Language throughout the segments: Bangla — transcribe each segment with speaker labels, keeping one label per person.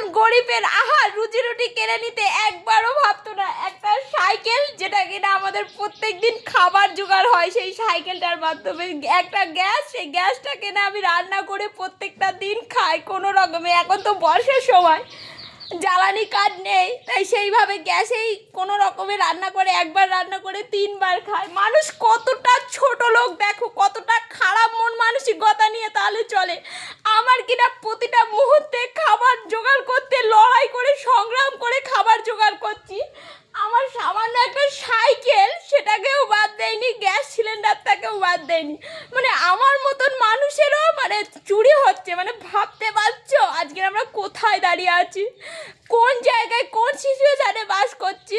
Speaker 1: মতন গরিবের আহার রুজি রুটি কেড়ে নিতে একবারও ভাবতো না। একটা সাইকেল, যেটা কিনা আমাদের প্রত্যেক দিন খাবার জোগাড় হয় সেই সাইকেলটার মাধ্যমে, একটা গ্যাস, সেই গ্যাসটা কিনে আমি রান্না করে প্রত্যেকটা দিন খাই কোনো রকমে। এখন তো বর্ষার সময়, জ্বালানি কাঠ নেই, তাই সেইভাবে গ্যাসেই কোনো রকমে রান্না করে, একবার রান্না করে 3 বার খায়। মানুষ কতটা ছোট লোক দেখো, কতটা খারাপ মন মানসিকতা নিয়ে তাহলে চলে। আমার কিনা প্রতিটা মুহূর্তে খাবার জোগাড় করতে লড়াই করে, সংগ্রাম করে খাবার জোগাড় করছি। আমার সামান্য একটা সাইকেল, সেটাকেও বাদ দেয়নি, গ্যাস সিলিন্ডারটাকেও বাদ দেয়নি। মানে আমার মতন মানুষেরও মানে চুরি হচ্ছে। মানে ভাবতে পারছো আজকে আমরা কোথায় দাঁড়িয়ে আছি, কোন জায়গায়, কোন সিচুয়েশানে বাস করছি।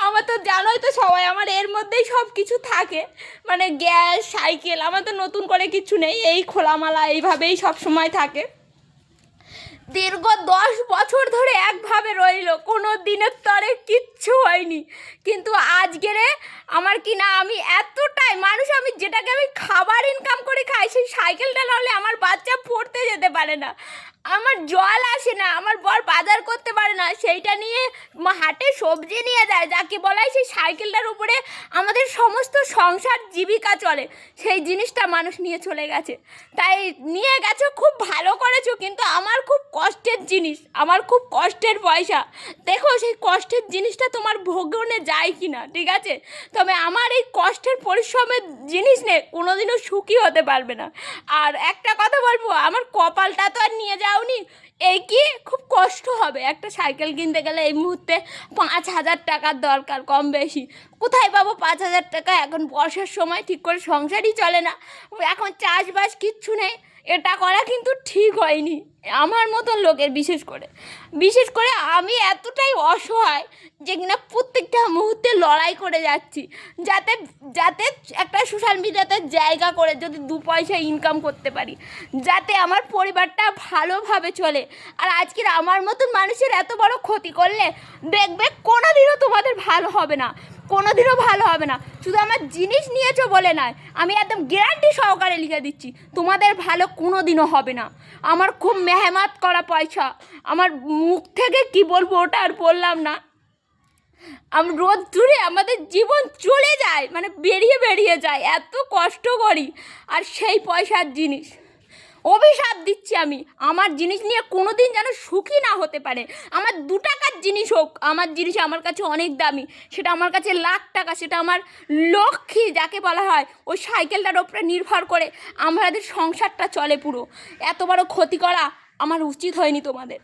Speaker 1: আমার তো জানোই তো সবাই, আমার এর মধ্যেই সব কিছু থাকে। মানে গ্যাস, সাইকেল, আমার তো নতুন করে কিছু নেই, এই খোলামালা এইভাবেই সব সময় থাকে। দীর্ঘ 10 বছর ধরে একভাবে রইল, কোনো দিনের তরে কিচ্ছু হয়নি। কিন্তু আজকেরে আমার কিনা আমি এতটাই মানুষ, আমি যেটাকে আমি খাবার ইনকাম করে খাই, সেই সাইকেলটা না হলে আমার বাচ্চা পড়তে যেতে পারে না, আমার জল আসে না, আমার বর বাজার করতে পারে না, সেইটা নিয়ে হাটে সবজি নিয়ে যায়, যাকে বলা হয় সেই সাইকেলটার উপরে আমাদের সমস্ত সংসার জীবিকা চলে, সেই জিনিসটা মানুষ নিয়ে চলে গেছে। তাই নিয়ে গেছো, খুব ভালো করেছো, কিন্তু আমার খুব কষ্টের জিনিস, আমার খুব কষ্টের পয়সা। দেখো সেই কষ্টের জিনিসটা তোমার ভোগনে যায় কি না, ঠিক আছে? তবে আমার এই কষ্টের পরিশ্রমের জিনিস নিয়ে কোনোদিনও সুখী হতে পারবে না। আর একটা কথা বলবো, আমার কপালটা তো আর নিয়ে যাওনি, এই কি খুব কষ্ট হবে। একটা সাইকেল কিনতে গেলে এই মুহূর্তে 5,000 টাকার দরকার, কম বেশি। কোথায় পাবো 5,000 টাকা? এখন বর্ষার সময় ঠিক করে সংসারই চলে না, এখন চাষবাস কিচ্ছু নেই। এটা করা কিন্তু ঠিক হয়নি আমার মতন লোকের, বিশেষ করে আমি এতটাই অসহায় যে কিনা প্রত্যেকটা মুহূর্তে লড়াই করে যাচ্ছি, যাতে একটা সোশ্যাল মিডিয়াতে জায়গা করে যদি 2 পয়সা ইনকাম করতে পারি, যাতে আমার পরিবারটা ভালোভাবে চলে। আর আজকের আমার মতন মানুষের এত বড় ক্ষতি করলে দেখবে কোনোদিনও তোমাদের ভালো হবে না, কোনোদিনও ভালো হবে না। শুধু আমার জিনিস নিয়েছো বলে নয়, আমি একদম গ্যারান্টি সহকারে লিখে দিচ্ছি তোমাদের ভালো কোনোদিনও হবে না। আমার খুব মেহনত করা পয়সা, আমার মুখ থেকে কি বলবো ওটা আর বললাম না। রোদ দূরে আমাদের জীবন চলে যায়, মানে বেরিয়ে যায়, এত কষ্ট করি। আর সেই পয়সার জিনিস অভিশাপ দিচ্ছি আমি, আমার জিনিস নিয়ে কোনো দিন যেন সুখী না হতে পারে। আমার 2 টাকার জিনিস হোক, আমার জিনিস আমার কাছে অনেক দামি, সেটা আমার কাছে লাখ টাকা, সেটা আমার লক্ষ্মী যাকে বলা হয়, ওই সাইকেলটার ওপরে নির্ভর করে আমাদের সংসারটা চলে পুরো। এত বড় ক্ষতি করা আমার উচিত হয়নি তোমাদের।